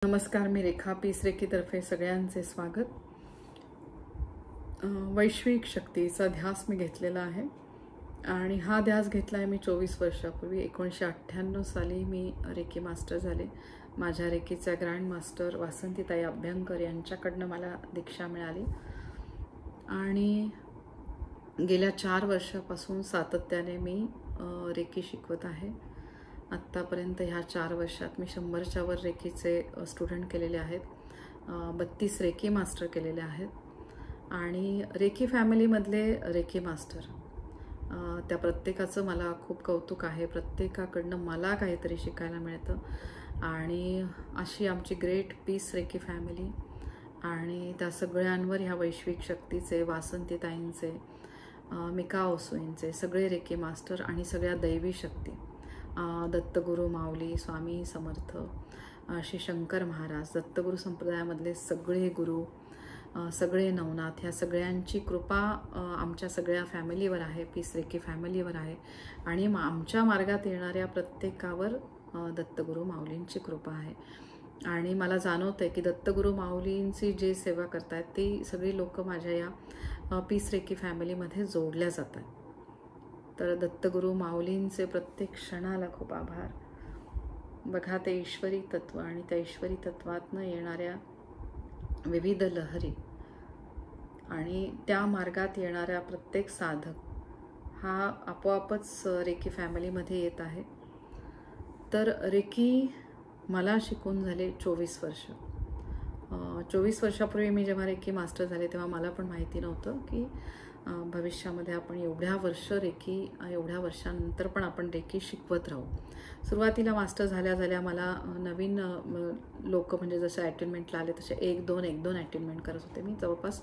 नमस्कार, मी रेखा पीस रेकीतर्फे सगळ्यांचे स्वागत। वैश्विक शक्तीचा ध्यास मी घेतलेला आहे आणि हा ध्यास घेतला आहे मी 24 वर्षापूर्वी। 1998 साली मी रेकी मास्टर झाले। माझ्या रेकीच्या ग्रँड मास्टर वासंतीताई अभ्यंकर यांच्याकडनं मला दीक्षा मिळाली आणि गेल्या 4 वर्षापासून सातत्याने मी रेकी शिकवत आहे। आत्तापर्यंत ह्या 4 वर्षात मी 100च्या वर रेकीचे स्टुडंट केलेले आहेत, 32 रेकी मास्टर केलेले आहेत आणि रेकी फॅमिलीमधले रेकी मास्टर त्या प्रत्येकाचं मला खूप कौतुक आहे। प्रत्येकाकडनं मला काहीतरी शिकायला मिळतं आणि अशी आमची ग्रेट पीस रेकी फॅमिली आणि त्या सगळ्यांवर ह्या वैश्विक शक्तीचे, वासंतीताईंचे, मिका ओसोईंचे सगळे रेकी मास्टर आणि सगळ्या दैवी शक्ती, दत्तगुरु माऊली, स्वामी समर्थ, श्री शंकर महाराज, दत्तगुरु संप्रदायामधले सगळे गुरु, सगळे नवनाथ, ह्या सगळ्यांची कृपा आमच्या सगळ्या फॅमिलीवर आहे, पीस रेकी फॅमिलीवर आहे आणि आमच्या मार्गात येणाऱ्या प्रत्येकावर दत्तगुरु माऊलींची कृपा आहे। आणि मला जाणवतंय की दत्तगुरु माऊलींची जे सेवा करतात ती सगळी लोक माझ्या या पीस रेकी फॅमिलीमध्ये जोडल्या जातात। तर दत्तगुरु माऊलींचे प्रत्येक क्षणाला खूप आभार। बघा, ते ईश्वरी तत्व आणि त्या ईश्वरी तत्वातनं येणाऱ्या विविध लहरी आणि त्या मार्गात येणाऱ्या प्रत्येक साधक हा आपोआपच रेकी फॅमिलीमध्ये येत आहे। तर रेकी मला शिकून झाले 24 वर्ष। 24 वर्षापूर्वी मी जेव्हा रेकी मास्टर झाले तेव्हा मला पण माहिती नव्हतं की भविष्यामध्ये आपण एवढ्या वर्षानंतर पण आपण रेकी शिकवत राहू। सुरुवातीला मास्टर झाल्या मला नवीन लोक म्हणजे जसे अटेनमेंटला आले तसे 1-2 अटेनमेंट करत होते। मी जवळपास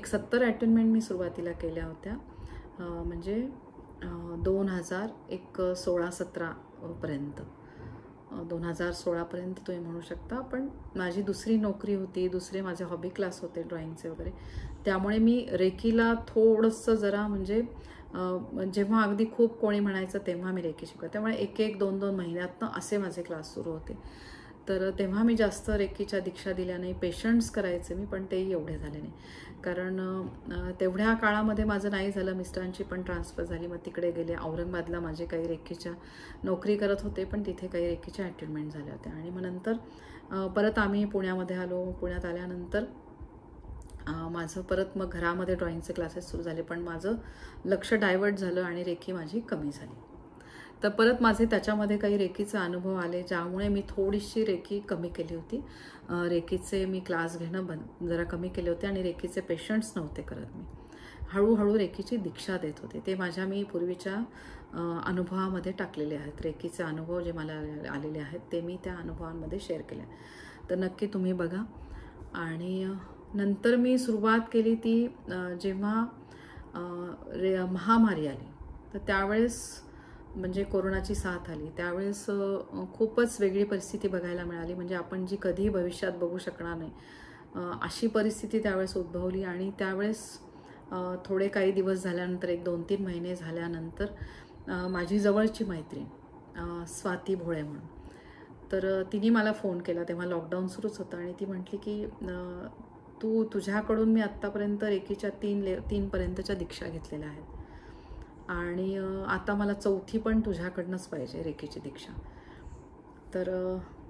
70 अटेनमेंट मी सुरुवातीला केल्या होत्या, म्हणजे 2016-17 पर्यंत, 2016 पर्यंत तुम्ही म्हणू शकता। पण माझी दुसरी नोकरी होती, दुसरे माझे हॉबी क्लास होते ड्रॉइंगचे वगैरे, त्यामुळे मी रेकीला थोडंसं जरा म्हणजे जेव्हा अगदी खूप कोणी म्हणायचं तेव्हा मी रेकी शिकवते, त्यामुळे 1-2 महिन्यातनं असे माझे क्लास सुरू होते। तर तेव्हा मी जास्त रेकीच्या दीक्षा दिल्या नाही, पेशंट्स करायचे मी, पण तेही एवढे झाले नाही कारण तेवढ्या काळामध्ये माझं नाही झालं। मिस्टरांची पण ट्रान्सफर झाली, मग तिकडे गेले। औरंगाबादला माझे काही रेकीच्या नोकरी करत होते, पण तिथे काही रेकीच्या अटेनमेंट झाल्या होत्या आणि मग नंतर परत आम्ही पुण्यामध्ये आलो। पुण्यात आल्यानंतर माझं परत मग घरामध्ये ड्रॉइंगचे क्लासेस सुरू झाले, पण माझं लक्ष डायवर्ट झालं आणि रेकी माझी कमी झाली। तर परत माझे त्याच्यामध्ये काही रेकीचे अनुभव आले, ज्यामुळे मी थोडीशी रेकी कमी केली होती। रेकीचे मी क्लास घेणं जरा कमी केले होते आणि रेकीचे पेशंट्स नव्हते करत। मी हळूहळू रेकीची दीक्षा देत होते। ते मी पूर्वीच्या अनुभवामध्ये टाकलेले आहेत। रेकीचे अनुभव जे मला आलेले आहेत ते मी त्या अनुभवांमध्ये शेअर केले, तर नक्की तुम्ही बघा। आणि नंतर मी सुरुवात केली ती जेव्हा महामारी आली, तर त्यावेळेस म्हणजे कोरोनाची साथ आली, त्यावेळेस खूपच वेगळी परिस्थिती बघायला मिळाली। म्हणजे आपण जी कधी भविष्यात बघू शकणार नाही अशी परिस्थिती त्यावेळेस उद्भवली आणि त्यावेळेस थोडे काही दिवस झाल्यानंतर, 1-2-3 महिने झाल्यानंतर माझी जवळची मैत्रीण स्वाती भोळे म्हणून, तर तिने मला फोन केला। तेव्हा लॉकडाऊन सुरूच होतं आणि ती म्हटली की तुझ्याकडून मी आत्तापर्यंत रेकीच्या 3 पर्यंतच्या दीक्षा घेतलेल्या आहेत आणि आता मला 4थी पण तुझ्याकडनंच पाहिजे रेकीची दीक्षा, तर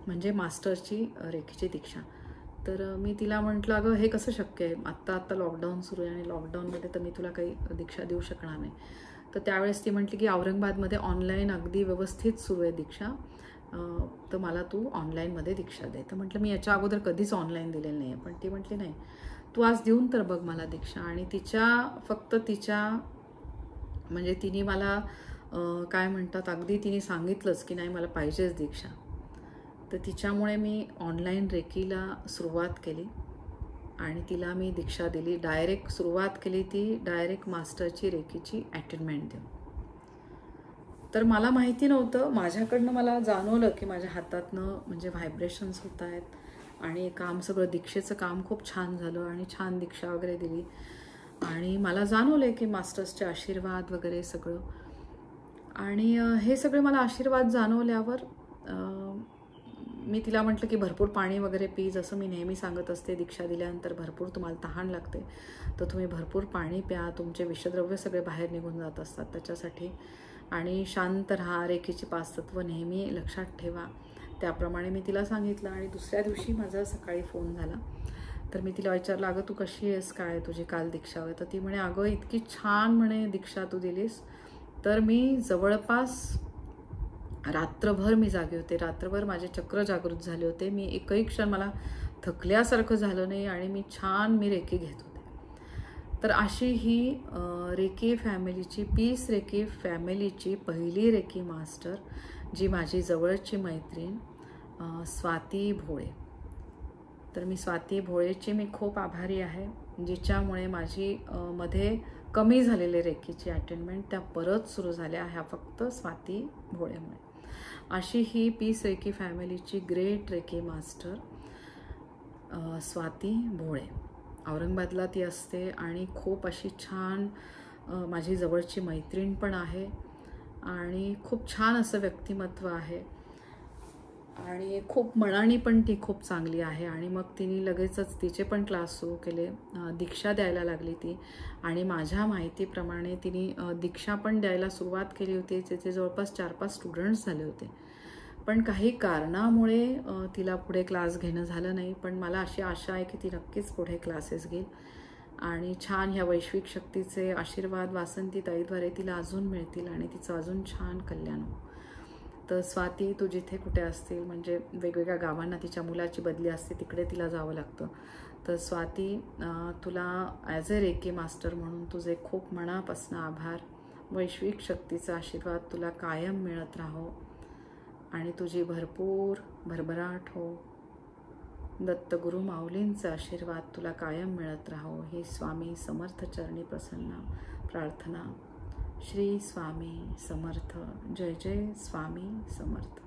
म्हणजे मास्टरची रेकीची दीक्षा। तर मी तिला म्हटलं, अगं हे कसं शक्य आहे, आत्ता लॉकडाऊन सुरू आहे आणि लॉकडाऊनमध्ये तर मी तुला काही दीक्षा देऊ शकणार नाही। तर त्यावेळेस ती म्हटली की औरंगाबादमध्ये ऑनलाईन अगदी व्यवस्थित सुरू आहे दीक्षा, तर मला तू ऑनलाईनमध्ये दीक्षा दे। तर म्हटलं मी याच्या अगोदर कधीच ऑनलाईन दिलेलं नाही आहे, पण ती म्हटली नाही, तू आज देऊन तर बघ मला दीक्षा। आणि फक्त तिच्या म्हणजे तिने मला काय म्हणतात, अगदी तिने सांगितलंच की नाही मला पाहिजेच दीक्षा। तर तिच्यामुळे मी ऑनलाईन रेकीला सुरुवात केली आणि तिला मी दीक्षा दिली। डायरेक्ट सुरुवात केली ती डायरेक्ट मास्टरची रेकीची अटेनमेंट देऊन। तर मला माहिती नव्हतं, माझ्याकडनं मला जाणवलं की माझ्या हातातनं म्हणजे व्हायब्रेशन्स होत आहेत आणि काम सगळं दीक्षेचं काम खूप छान झालं आणि छान दीक्षा वगैरे दिली आणि मला जाणवलं की मास्टर्सचे आशीर्वाद वगैरे सगळं। आणि हे सगळे मला आशीर्वाद जाणवल्यावर मी तिला म्हटलं की भरपूर पाणी वगैरे पी, जसं मी नेहमी सांगत असते दीक्षा दिल्यानंतर भरपूर तुम्हाला तहान लागते, तर तुम्ही भरपूर पाणी प्या, तुमचे विषद्रव्य सगळे बाहेर निघून जात असतात त्याच्यासाठी. आणि शांत राहा, रेकीची 5 तत्व नेहमी लक्षात ठेवा, त्याप्रमाणे मी तिला सांगितलं. आणि दुसऱ्या दिवशी माझा सकाळी फोन झाला, तर मी तिला विचारलं, अगं तू कशी आहेस, काय तुझी काल दीक्षा होती? तर ती म्हणे, अगं इतकी छान म्हणे दीक्षा तू दिलीस. तर मी जवळपास रात्रभर मी जागे होते, रात्रभर माझे चक्र जागृत झाले होते, मी एकही क्षण मला थकल्यासारखं झालं नाही आणि मी रेकी घेत होते. तर अशी ही रेकी फॅमिलीची, पीस रेकी फॅमिलीची पहिली रेकी मास्टर जी माझी जवळची मैत्रीण स्वाती भोळे. तर मी स्वाती भोळेची मी खूप आभारी आहे, जिच्यामुळे माझी मध्ये कमी झालेले रेकीची अटेंडमेंट त्या परत सुरू झाल्या, ह्या फक्त स्वाती भोळेमुळे. अशी ही पीस रेकी फॅमिलीची great reiki master Swati Bhole. औरंगाबादला ती असते आणि खूप अशी छान माझी जवळची मैत्रीण पण आहे आणि खूप छान असं व्यक्तिमत्व आहे आणि खूप मनाने पण ती खूप चांगली आहे. आणि मग तिने लगेचच तिचे पण क्लास सुरू केले, दीक्षा द्यायला लागली ती. आणि माझ्या माहितीप्रमाणे तिने दीक्षा पण द्यायला सुरुवात केली होती, तिचे जवळपास 4-5 स्टुडंट्स झाले होते, पण काही कारणामुळे तिला पुढे क्लास घेणं झालं नाही. पण मला अशी आशा आहे की ती नक्कीच पुढे क्लासेस घेईल आणि छान ह्या वैश्विक शक्तीचे आशीर्वाद वासंती ताईद्वारे तिला अजून मिळतील आणि तिचं अजून छान कल्याण हो. तर स्वाती, तू जिथे कुठे असतील, म्हणजे वेगवेगळ्या गावांना तिच्या मुलाची बदली असते, तिकडे तिला जावं लागतं. तर स्वाती, तुला ॲज अ रेकी मास्टर म्हणून तुझे खूप मनापासून आभार. वैश्विक शक्तीचा आशीर्वाद तुला कायम मिळत राहो आणि तुझी भरपूर भरभराट हो. दत्तगुरु माऊलींचा आशीर्वाद तुला कायम मिळत राहो, ही स्वामी समर्थ चरणी प्रसन्न प्रार्थना. श्री स्वामी समर्थ. जय जय स्वामी समर्थ.